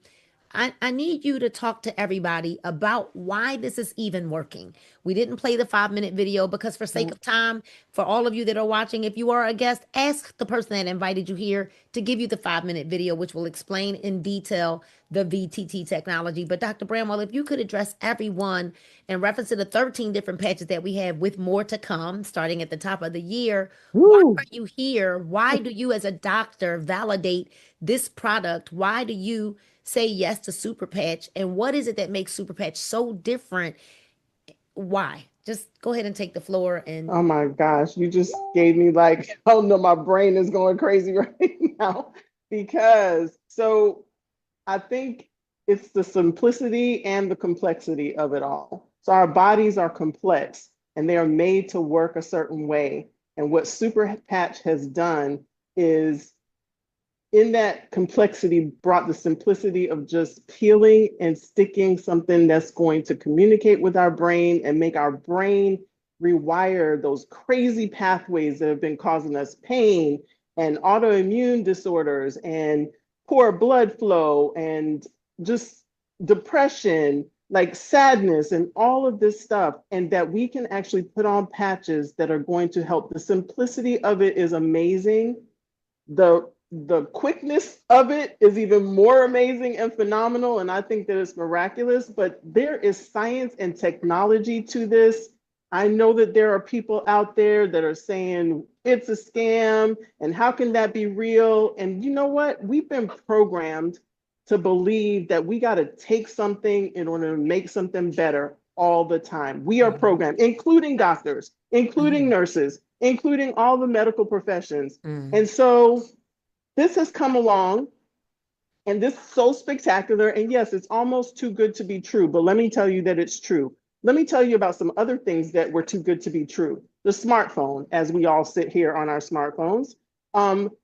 I need you to talk to everybody about why this is even working. We didn't play the 5 minute video because, for sake Right. of time, for all of you that are watching, if you are a guest, ask the person that invited you here to give you the 5 minute video, which will explain in detail the VTT technology. But Dr. Bramwell, if you could address everyone in reference to the 13 different patches that we have with more to come starting at the top of the year, why Woo. are you here? Why do you, as a doctor, validate this product? Why do you say yes to Superpatch? And what is it that makes Superpatch so different? Why? Just go ahead and take the floor and Oh my gosh, you just gave me like, oh no, my brain is going crazy right now. Because so I think it's the simplicity and the complexity of it all. So our bodies are complex and they are made to work a certain way. And what Superpatch has done is, in that complexity, brought the simplicity of just peeling and sticking something that's going to communicate with our brain and make our brain rewire those crazy pathways that have been causing us pain and autoimmune disorders and poor blood flow and just depression, like sadness and all of this stuff. And that we can actually put on patches that are going to help. The simplicity of it is amazing. The quickness of it is even more amazing and phenomenal, and I think that it's miraculous. But there is science and technology to this. I know that there are people out there that are saying it's a scam and how can that be real? And you know what? We've been programmed to believe that we got to take something in order to make something better all the time. We are programmed, including doctors, including nurses, including all the medical professions. And so this has come along and this is so spectacular. And yes, it's almost too good to be true, but let me tell you that it's true. Let me tell you about some other things that were too good to be true. The smartphone, as we all sit here on our smartphones,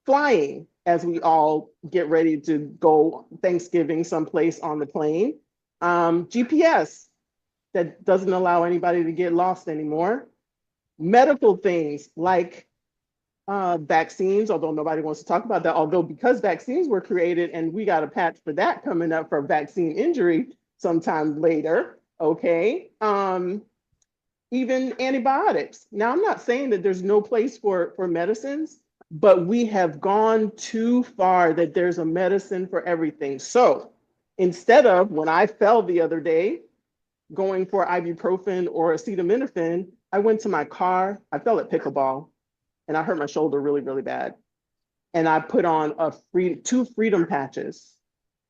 flying, as we all get ready to go Thanksgiving someplace on the plane, GPS that doesn't allow anybody to get lost anymore, medical things like vaccines, although nobody wants to talk about that, although because vaccines were created and we got a patch for that coming up for vaccine injury sometime later, okay? Even antibiotics. Now, I'm not saying that there's no place for medicines, but we have gone too far that there's a medicine for everything. So instead of, when I fell the other day, going for ibuprofen or acetaminophen, I went to my car, I fell at pickleball, and I hurt my shoulder really, really bad. And I put on two freedom patches.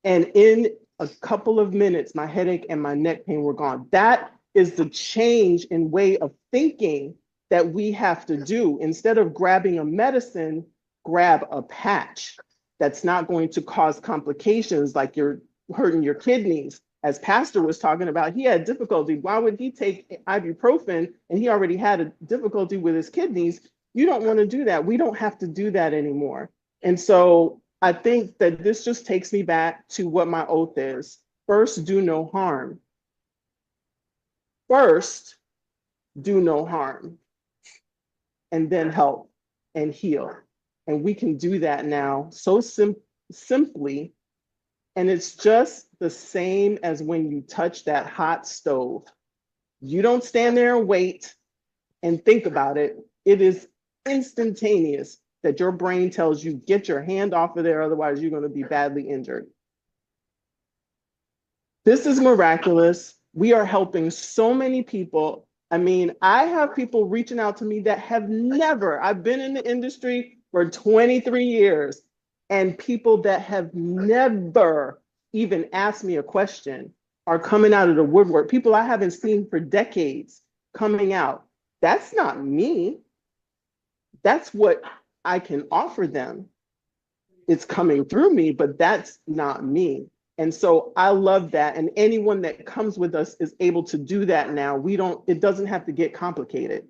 And in a couple of minutes, my headache and my neck pain were gone. That is the change in way of thinking that we have to do. Instead of grabbing a medicine, grab a patch that's not going to cause complications like you're hurting your kidneys. As Pastor was talking about, he had difficulty. Why would he take ibuprofen and he already had a difficulty with his kidneys? You don't want to do that. We don't have to do that anymore. And so I think that this just takes me back to what my oath is. First, do no harm. First, do no harm. And then help and heal. And we can do that now so simply. And it's just the same as when you touch that hot stove. You don't stand there and wait and think about it. It is instantaneous that your brain tells you, get your hand off of there, otherwise you're going to be badly injured. This is miraculous. We are helping so many people. I mean, I have people reaching out to me that have never, I've been in the industry for 23 years, and people that have never even asked me a question are coming out of the woodwork. People I haven't seen for decades coming out. That's not me. That's what I can offer them. It's coming through me, but that's not me. And so I love that. And anyone that comes with us is able to do that now. It doesn't have to get complicated.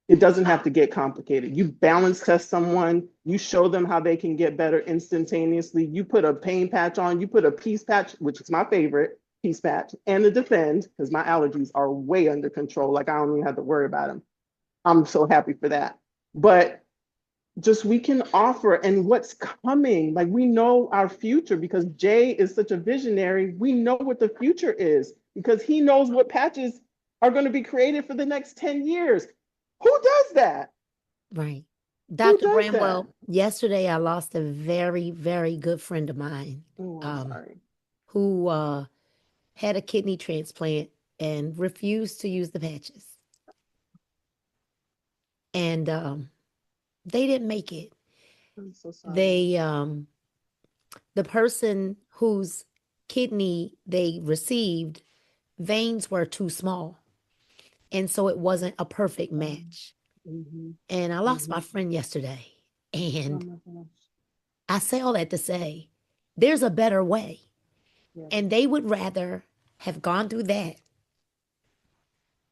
It doesn't have to get complicated. You balance test someone, you show them how they can get better instantaneously. You put a pain patch on, you put a peace patch, which is my favorite, peace patch, and the defend, because my allergies are way under control. Like I don't even have to worry about them. I'm so happy for that. But just we can offer and what's coming. Like we know our future because Jay is such a visionary. We know what the future is because he knows what patches are going to be created for the next 10 years. Who does that? Right. Who Dr. does Bramwell, that? yesterday I lost a very, very good friend of mine Oh, I'm sorry. who had a kidney transplant and refused to use the patches. And they didn't make it. I'm so sorry. They the person whose kidney they received, veins were too small. And so it wasn't a perfect match. Mhm. And I lost my friend yesterday. Oh And my gosh. I say all that to say there's a better way. Yes. And they would rather have gone through that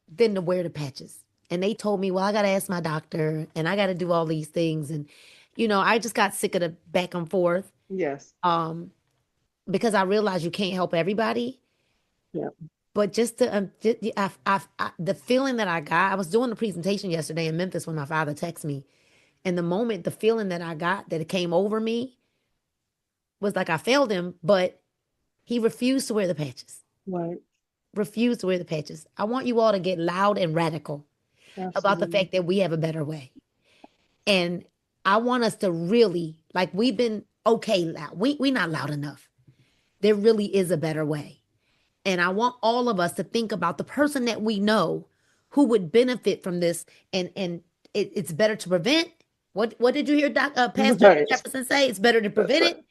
than to wear the patches. And they told me, well, I got to ask my doctor and I got to do all these things. And, you know, I just got sick of the back and forth Yes. because I realized you can't help everybody. Yeah. But just to, the feeling that I got, I was doing the presentation yesterday in Memphis when my father texted me. And the moment, the feeling that I got that it came over me was like I failed him, but he refused to wear the patches. Right. Refused to wear the patches. I want you all to get loud and radical about the Absolutely. fact that we have a better way. And I want us to really, like we've been okay loud. We're not loud enough. There really is a better way. And I want all of us to think about the person that we know who would benefit from this. And it's better to prevent. What did you hear Pastor Right. Jefferson say? It's better to That's prevent right. it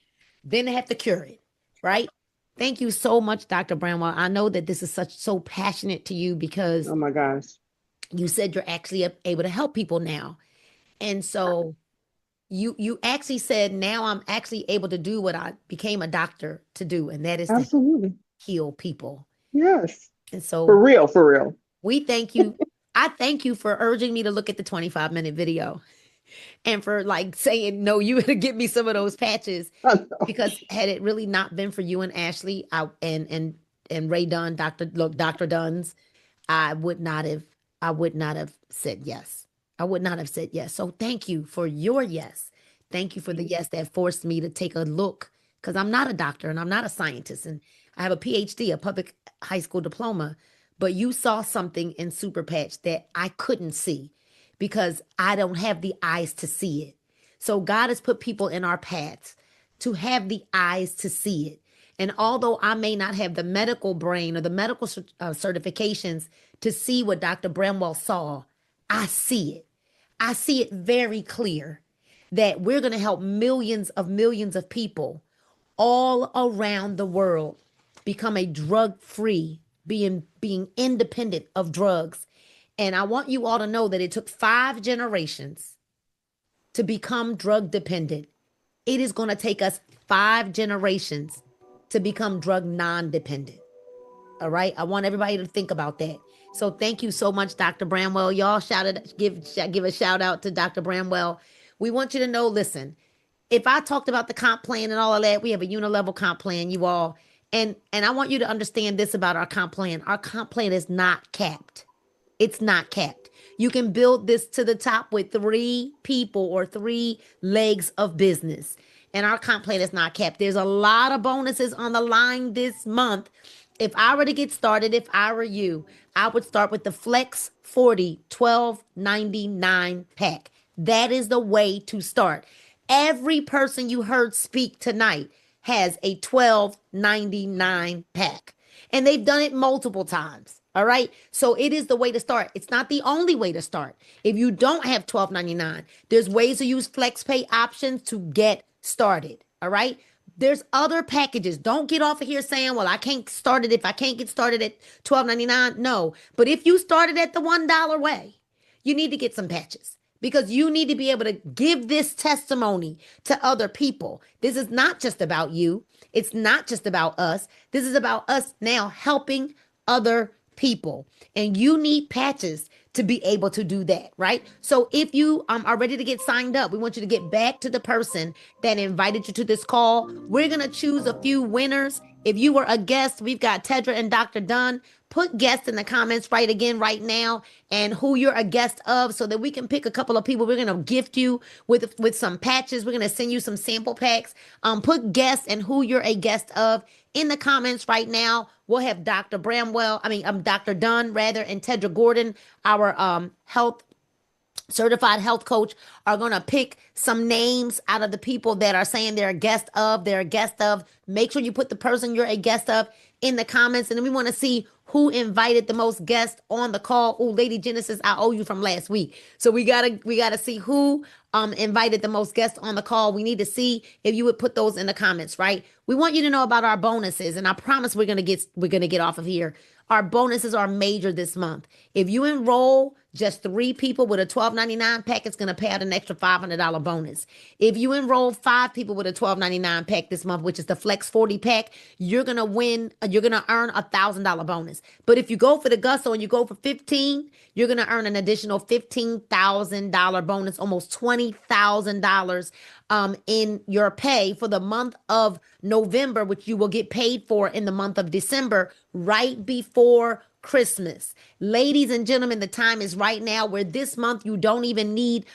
than to have to cure it, right? Thank you so much, Dr. Bramwell. I know that this is so passionate to you because Oh my gosh. you said you're actually able to help people now. And so you actually said, now I'm actually able to do what I became a doctor to do, and that is to Absolutely. heal people. Yes. And For so real, for real. we thank you. I thank you for urging me to look at the 25-minute video and for like saying, no, you gotta get me some of those patches. I know. Because had it really not been for you and Ashley and Ray Dunn, Dr. Dunn's, I would not have said yes. I would not have said yes. So thank you for your yes. Thank you for the yes that forced me to take a look because I'm not a doctor and I'm not a scientist and I have a PhD, a public high school diploma, but you saw something in Superpatch that I couldn't see because I don't have the eyes to see it. So God has put people in our paths to have the eyes to see it. And although I may not have the medical brain or the medical certifications to see what Dr. Bramwell saw, I see it. I see it very clear that we're going to help millions of people all around the world become a drug-free, being independent of drugs. And I want you all to know that it took 5 generations to become drug dependent. It is going to take us 5 generations to become drug non-dependent. All right. I want everybody to think about that. So thank you so much, Dr. Bramwell. Y'all give a shout out to Dr. Bramwell. We want you to know, listen, if I talked about the comp plan and all of that, we have a unilevel comp plan, you all. And I want you to understand this about our comp plan. Our comp plan is not capped. It's not capped. You can build this to the top with 3 people or 3 legs of business. And our comp plan is not capped. There's a lot of bonuses on the line this month. If I were to get started, if I were you, I would start with the Flex 40 $12.99 pack. That is the way to start. Every person you heard speak tonight has a $12.99 pack. And they've done it multiple times. All right. So it is the way to start. It's not the only way to start. If you don't have $12.99, there's ways to use flex pay options to get started. All right. There's other packages. Don't get off of here saying, well, I can't start it if I can't get started at $12.99. No. But if you started at the $1 way, you need to get some patches. because you need to be able to give this testimony to other people. This is not just about you. It's not just about us. This is about us now helping other people. And you need patches to be able to do that, right? So if you are ready to get signed up, we want you to get back to the person that invited you to this call. We're going to choose a few winners. If you were a guest, we've got Tedra and Dr. Dunn. Put guest in the comments right now and who you're a guest of so that we can pick a couple of people. We're going to gift you with some patches. We're going to send you some sample packs. Put guest and who you're a guest of in the comments right now. We'll have Dr. Dr. Dunn rather, and Tedra Gordon, our certified health coach, are going to pick some names out of the people that are saying they're a guest of. Make sure you put the person you're a guest of in the comments. And then we want to see who invited the most guests on the call. Oh, Lady Genesis, I owe you from last week. So we gotta see who invited the most guests on the call. We need to see if you would put those in the comments, right? We want you to know about our bonuses, and I promise we're gonna get off of here. Our bonuses are major this month. If you enroll just 3 people with a $12.99 pack, it's going to pay out an extra $500 bonus. If you enroll 5 people with a $12.99 pack this month, which is the Flex 40 pack, you're going to earn a $1,000 bonus. But if you go for the gusto and you go for 15, you're going to earn an additional $15,000 bonus, almost $20,000 in your pay for the month of November, which you will get paid for in the month of December, right before Christmas. Ladies and gentlemen, the time is right now where this month you don't even need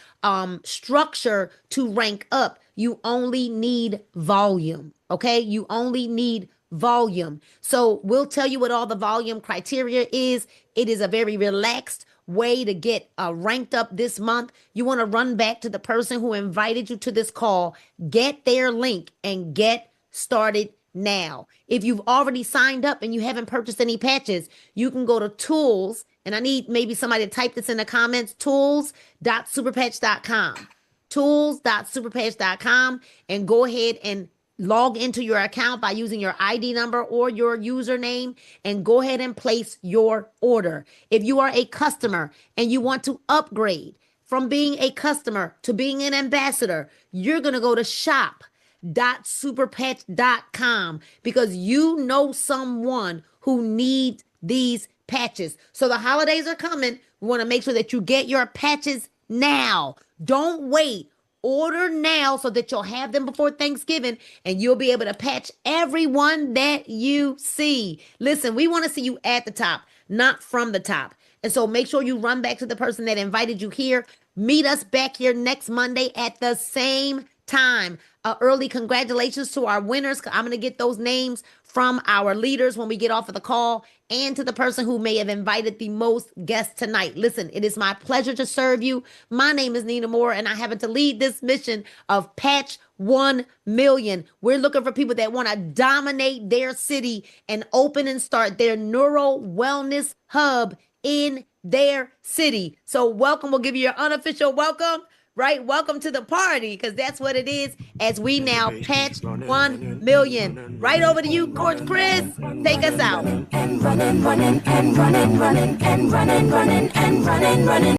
structure to rank up. You only need volume. Okay? You only need volume. So we'll tell you what all the volume criteria is. It is a very relaxed way to get ranked up this month. You want to run back to the person who invited you to this call, get their link, and get started now. If you've already signed up and you haven't purchased any patches, you can go to tools, and I need maybe somebody to type this in the comments, tools.superpatch.com. Tools.superpatch.com, and go ahead and log into your account by using your ID number or your username and go ahead and place your order. If you are a customer and you want to upgrade from being a customer to being an ambassador, you're going to go to shop.superpatch.com because you know someone who needs these patches. So the holidays are coming. We want to make sure that you get your patches now. Don't wait. Order now so that you'll have them before Thanksgiving and you'll be able to patch everyone that you see. Listen, we want to see you at the top, not from the top. And so make sure you run back to the person that invited you here. Meet us back here next Monday at the same time. Early congratulations to our winners. I'm going to get those names from our leaders when we get off of the call, and to the person who may have invited the most guests tonight. Listen, it is my pleasure to serve you. My name is Nina Moore, and I happen to lead this mission of Patch 1 million. We're looking for people that want to dominate their city and open and start their neuro wellness hub in their city. So welcome. We'll give you your unofficial welcome. Right? Welcome to the party, because that's what it is as we now patch 1 million. Right over to you, Coach Chris. Take us out.